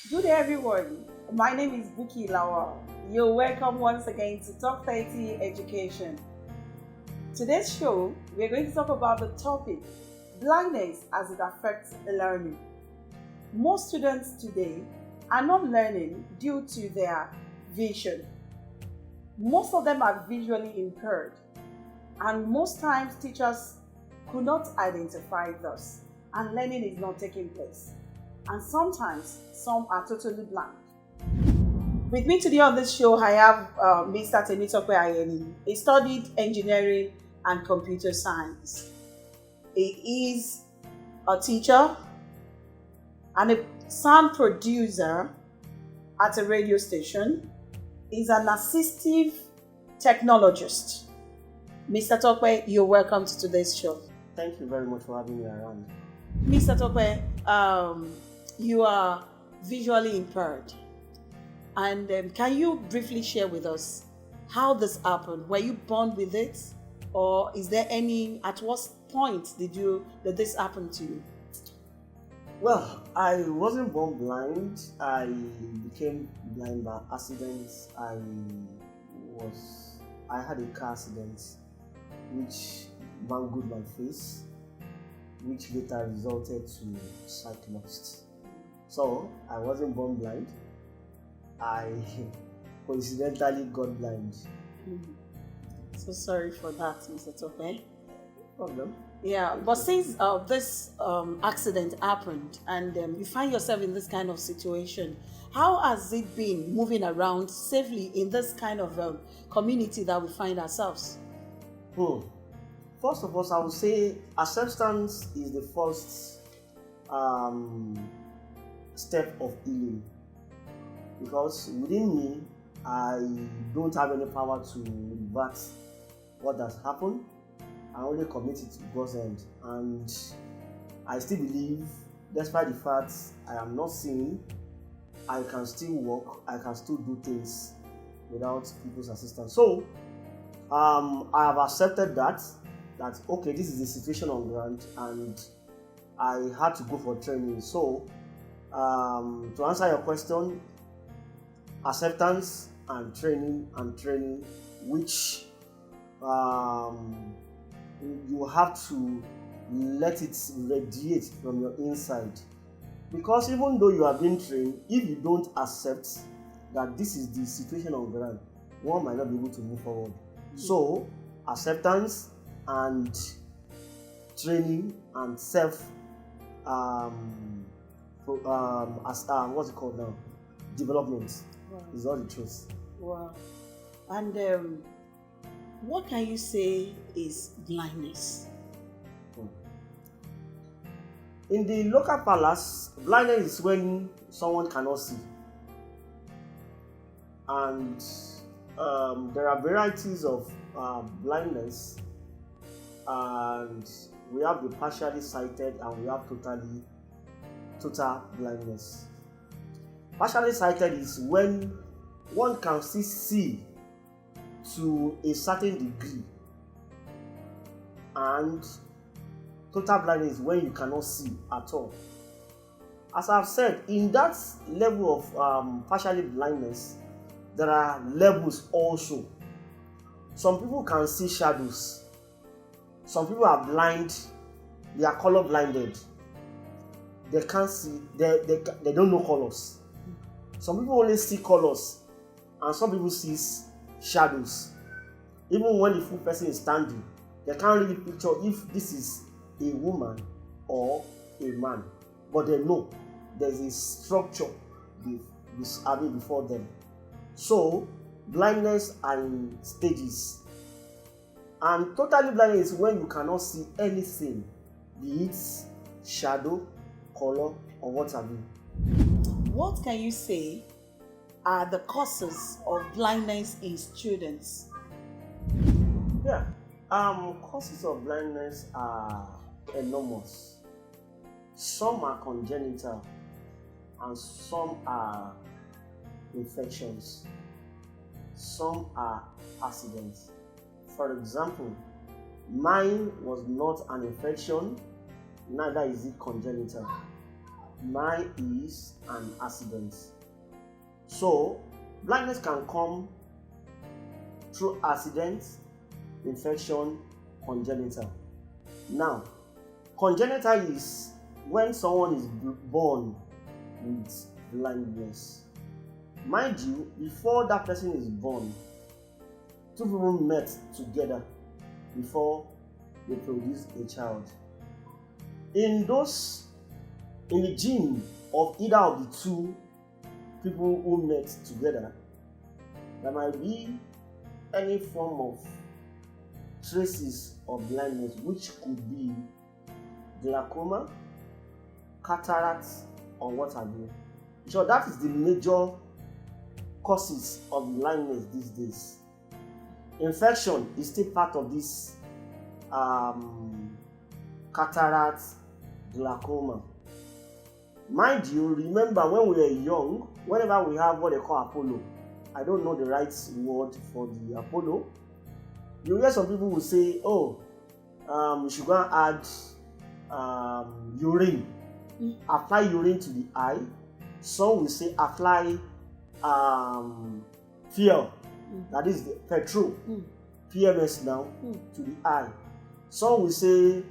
Good day, everyone. My name is Buki Lawal. You're welcome once again to Top 30 Education. Today's show, we're going to talk about the topic blindness as it affects learning. Most students today are not learning due to their vision. Most of them are visually impaired, and most times teachers could not identify this, and learning is not taking place. And sometimes some are totally blind. With me today on this show, I have Mr. Temitope Ayeni. He studied engineering and computer science. He is a teacher and a sound producer at a radio station. He's an assistive technologist. Mr. Tope, you're welcome to today's show. Thank you very much for having me around. Mr. Tope, you are visually impaired. And can you briefly share with us how this happened? Were you born with it? Or is there at what point did this happen to you? Well, I wasn't born blind. I became blind by accident. I had a car accident which mangled my face, which later resulted to sight loss. So I wasn't born blind. I coincidentally got blind. So sorry for that, Mr. Tope. No problem. Yeah, but since this accident happened and you find yourself in this kind of situation, how has it been moving around safely in this kind of community that we find ourselves? First of all, I would say acceptance is the first step of healing. Because within me, I don't have any power to revert what has happened. I only commit it to God's end. And I still believe, despite the fact I am not seeing, I can still walk, I can still do things without people's assistance. So, I have accepted that okay, this is the situation on ground, and I had to go for training. So, to answer your question, acceptance and training, which you have to let it radiate from your inside. Because even though you are being trained, if you don't accept that this is the situation on ground, one might not be able to move forward. So, acceptance and training and self what's it called now? Development. Wow. Is all the truth. Wow. And what can you say is blindness? In the local palace, blindness is when someone cannot see. And there are varieties of blindness, and we have the partially sighted and we have total blindness. Partially sighted is when one can still see to a certain degree, and total blindness is when you cannot see at all. As I've said, in that level of partially blindness, there are levels also. Some people can see shadows. Some people are blind, they are color blinded. They can't see, they don't know colors. Some people only see colors, and some people see shadows. Even when the full person is standing, they can't really picture if this is a woman or a man. But they know there's a structure before them. So, blindness are in stages. And totally blindness is when you cannot see anything, be it shadow, color, or what have you. What can you say are the causes of blindness in students? Yeah, causes of blindness are enormous. Some are congenital and some are infections. Some are accidents. For example, mine was not an infection, neither is it congenital. mine is an accident. So, blindness can come through accident, infection, congenital. Now, congenital is when someone is born with blindness. Mind you, before that person is born, two people met together before they produce a child. In the gene of either of the two people who met together, there might be any form of traces of blindness, which could be glaucoma, cataract, or what have you. So that is the major causes of blindness these days. Infection is still part of this cataract, glaucoma. Mind you, remember when we were young, whenever we have what they call Apollo, I don't know the right word for the Apollo, you hear some people will say, oh, you should go and add urine. Apply urine to the eye. Some will say apply fuel, that is the petrol, PMS now, to the eye. Some will say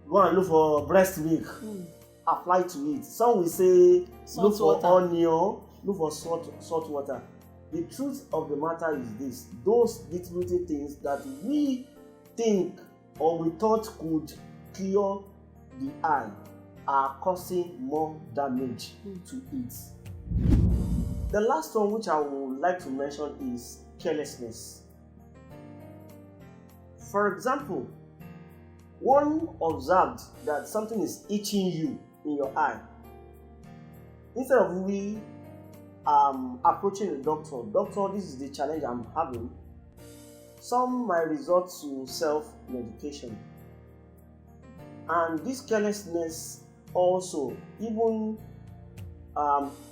go and look for breast milk, apply to it. Some will say look for onion, look for salt water. The truth of the matter is this: those little things that we think or we thought could cure the eye are causing more damage to it. The last one which I would like to mention is carelessness. For example, one observed that something is itching you in your eye. Instead of we approaching the doctor, this is the challenge I'm having, some might resort to self-medication. And this carelessness also even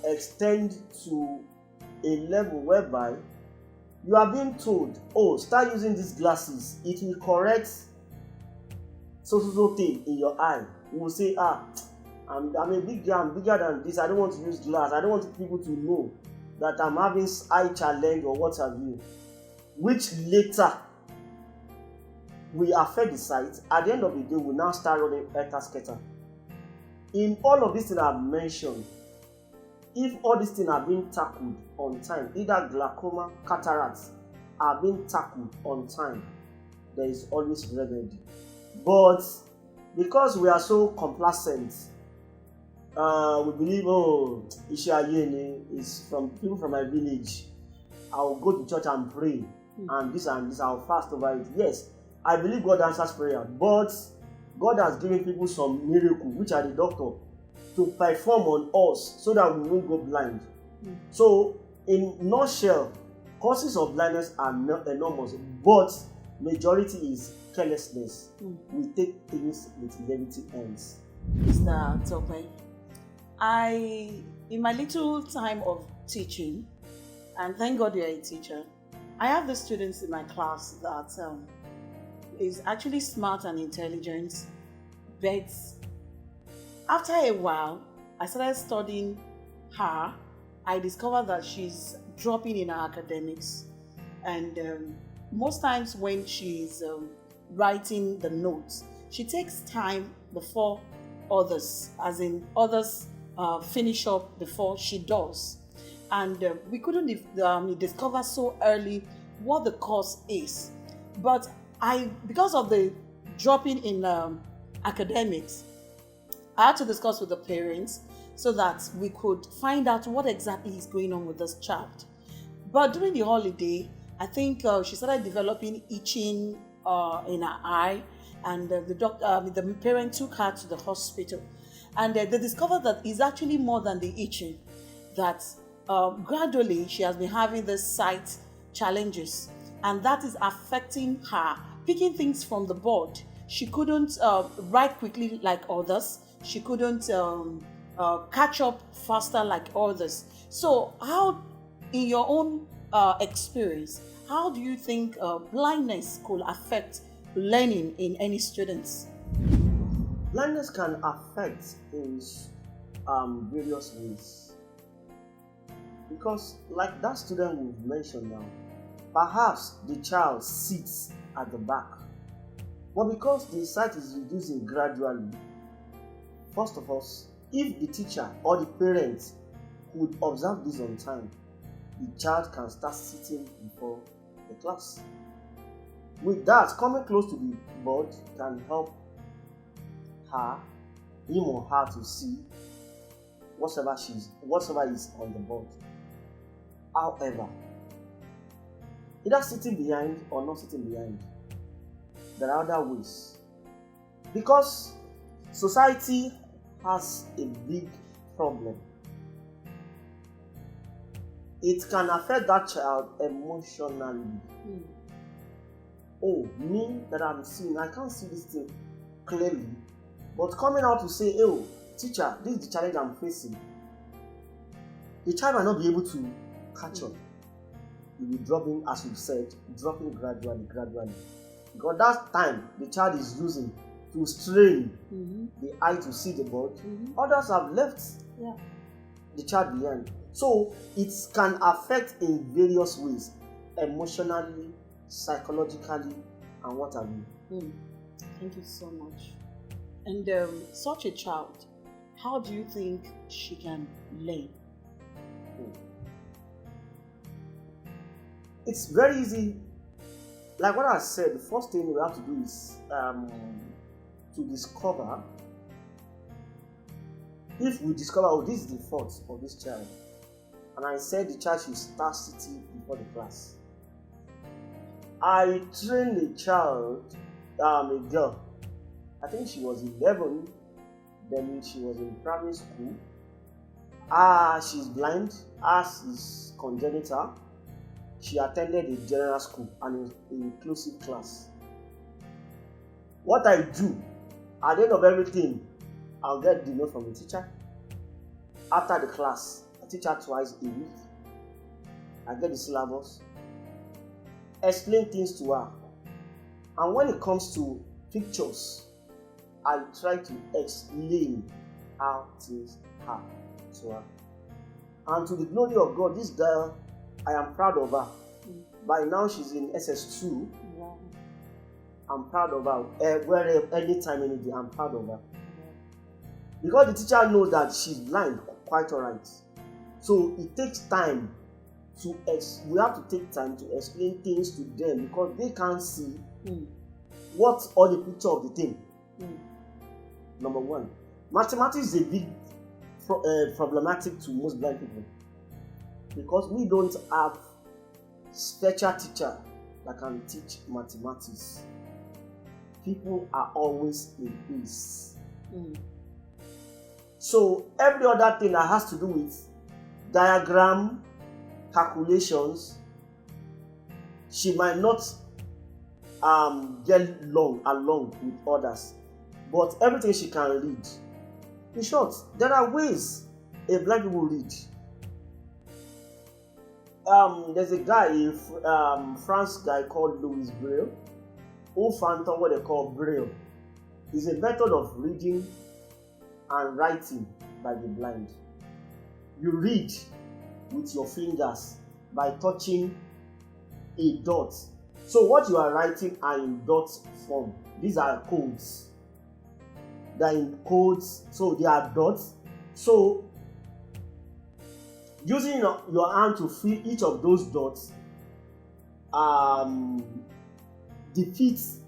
extend to a level whereby you are being told, oh, start using these glasses, it will correct so thing in your eye. You will say, I'm a big guy, I'm bigger than this, I don't want to use glass, I don't want people to know that I'm having eye challenge or what have you, which later will affect the sight. At the end of the day, we now start running scatter. In all of these things I've mentioned, if all these things are being tackled on time, either glaucoma, cataracts are being tackled on time, there is always remedy. But because we are so complacent, we believe, oh, Ishiayene is from people from my village, I'll go to church and pray, and this, I'll fast over it. Yes, I believe God answers prayer, but God has given people some miracles, which are the doctor, to perform on us so that we won't go blind. So, in nutshell, causes of blindness are enormous, but majority is carelessness. We take things with levity ends. Mr. Tope, in my little time of teaching, and thank God you're a teacher, I have the students in my class that is actually smart and intelligent, but after a while, I started studying her. I discovered that she's dropping in her academics, and most times when she's writing the notes, she takes time before others, as in others finish up before she does. And we couldn't discover so early what the cause is. But because of the dropping in academics, I had to discuss with the parents so that we could find out what exactly is going on with this child. But during the holiday, I think she started developing itching in her eye, and the parent took her to the hospital, and they discovered that it's actually more than the itching, that gradually she has been having the sight challenges, and that is affecting her, picking things from the board. She couldn't write quickly like others. She couldn't catch up faster like others. So how, in your own experience, how do you think blindness could affect learning in any students? Blindness can affect in various ways. Because, like that student we've mentioned now, perhaps the child sits at the back, but because the sight is reducing gradually, first of all, if the teacher or the parent could observe this on time, the child can start sitting before the class. With that, coming close to the board can help him or her to see whatever is on the board. However, either sitting behind or not sitting behind, there are other ways. Because society has a big problem. It can affect that child emotionally. Oh, me that I'm seeing, I can't see this thing clearly, but coming out to say, oh, teacher, this is the challenge I'm facing, the child might not be able to catch up. He will be dropping, as you said, dropping gradually. Because that time the child is using to strain the eye to see the board. Others have left the child behind. So it can affect in various ways, emotionally, psychologically, and what have you. Thank you so much. And such a child, how do you think she can learn? It's very easy. Like what I said, the first thing we have to do is to discover. If we discover, oh, this is the fault of this child, and I said the child should start sitting before the class. I trained a child, a girl. I think she was 11. Then she was in primary school. She's blind. She's congenital. She attended a general school and an inclusive class. What I do, at the end of everything, I'll get the note from the teacher. After the class, I teach her twice a week. I get the syllabus, explain things to her. And when it comes to pictures, I try to explain how things are to her. And to the glory of God, this girl, I am proud of her. By now she's in SS2. Wow. I'm proud of her. Anytime, any day, I'm proud of her. Because the teacher knows that she's blind, quite alright. So it takes time we have to take time to explain things to them because they can't see what's all the picture of the thing. Number one, mathematics is a big problematic to most blind people because we don't have special teacher that can teach mathematics. People are always in peace. So every other thing that has to do with diagram, calculations, she might not get along with others, but everything she can read. In short, there are ways a blind people read. There's a guy, a French guy called Louis Braille, who found what they call Braille. It's a method of reading and writing by the blind. You read with your fingers by touching a dot. So what you are writing are in dot form. These are codes. They are in codes, so they are dots. So using your hand to fill each of those dots defeats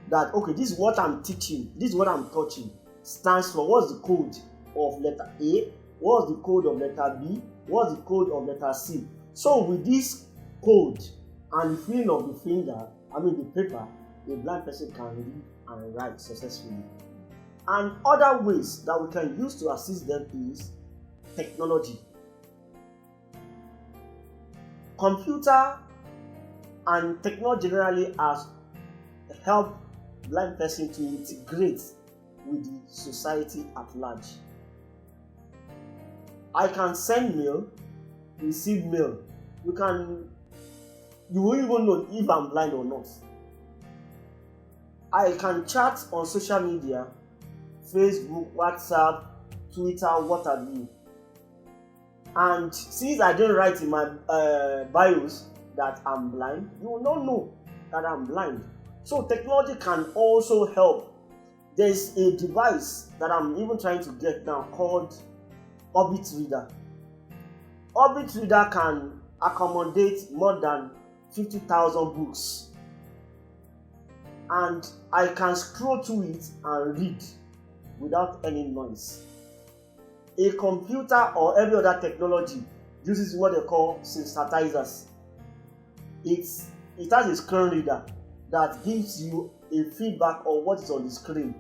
that, okay, this is what I'm teaching, this is what I'm touching, stands for what's the code of letter A, what's the code of letter B, what's the code of letter C. So with this code and the feeling of the the paper, a blind person can read and write successfully. And other ways that we can use to assist them is technology. Computer and technology generally has helped blind person to integrate with the society at large. I can send mail, receive mail. You won't even know if I'm blind or not. I can chat on social media, Facebook, WhatsApp, Twitter, what have you. And since I didn't write in my bios that I'm blind, you will not know that I'm blind. So technology can also help. There's a device that I'm even trying to get now called Orbit Reader. Orbit Reader can accommodate more than 50,000 books, and I can scroll through it and read without any noise. A computer or every other technology uses what they call sensitizers. It has a screen reader that gives you a feedback of what is on the screen.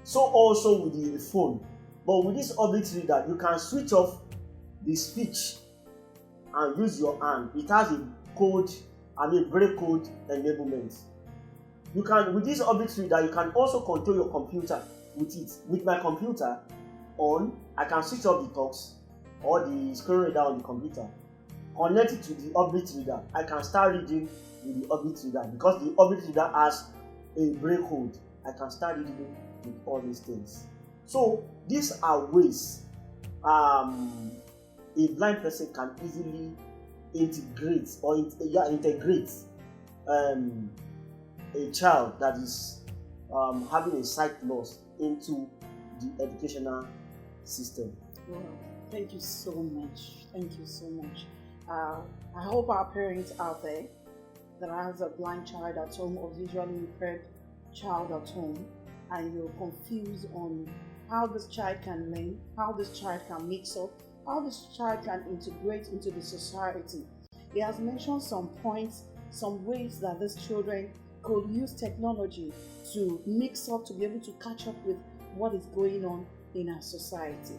So also with the phone. But with this Orbit Reader, you can switch off the speech and use your hand. It has a break code enablement. You can, with this Orbit Reader, you can also control your computer with it. With my computer on, I can switch off the talks or the screen reader on the computer. Connect it to the Orbit Reader. I can start reading with the Orbit Reader because the Orbit Reader has a break code. I can start reading with all these things. So these are ways a blind person can easily integrate a child that is having a sight loss into the educational system. Wow. Thank you so much. Thank you so much. I hope our parents out there that has a blind child at home or visually impaired child at home, and you're confused on how this child can learn, how this child can mix up, how this child can integrate into the society. He has mentioned some points, some ways that these children could use technology to mix up, to be able to catch up with what is going on in our society.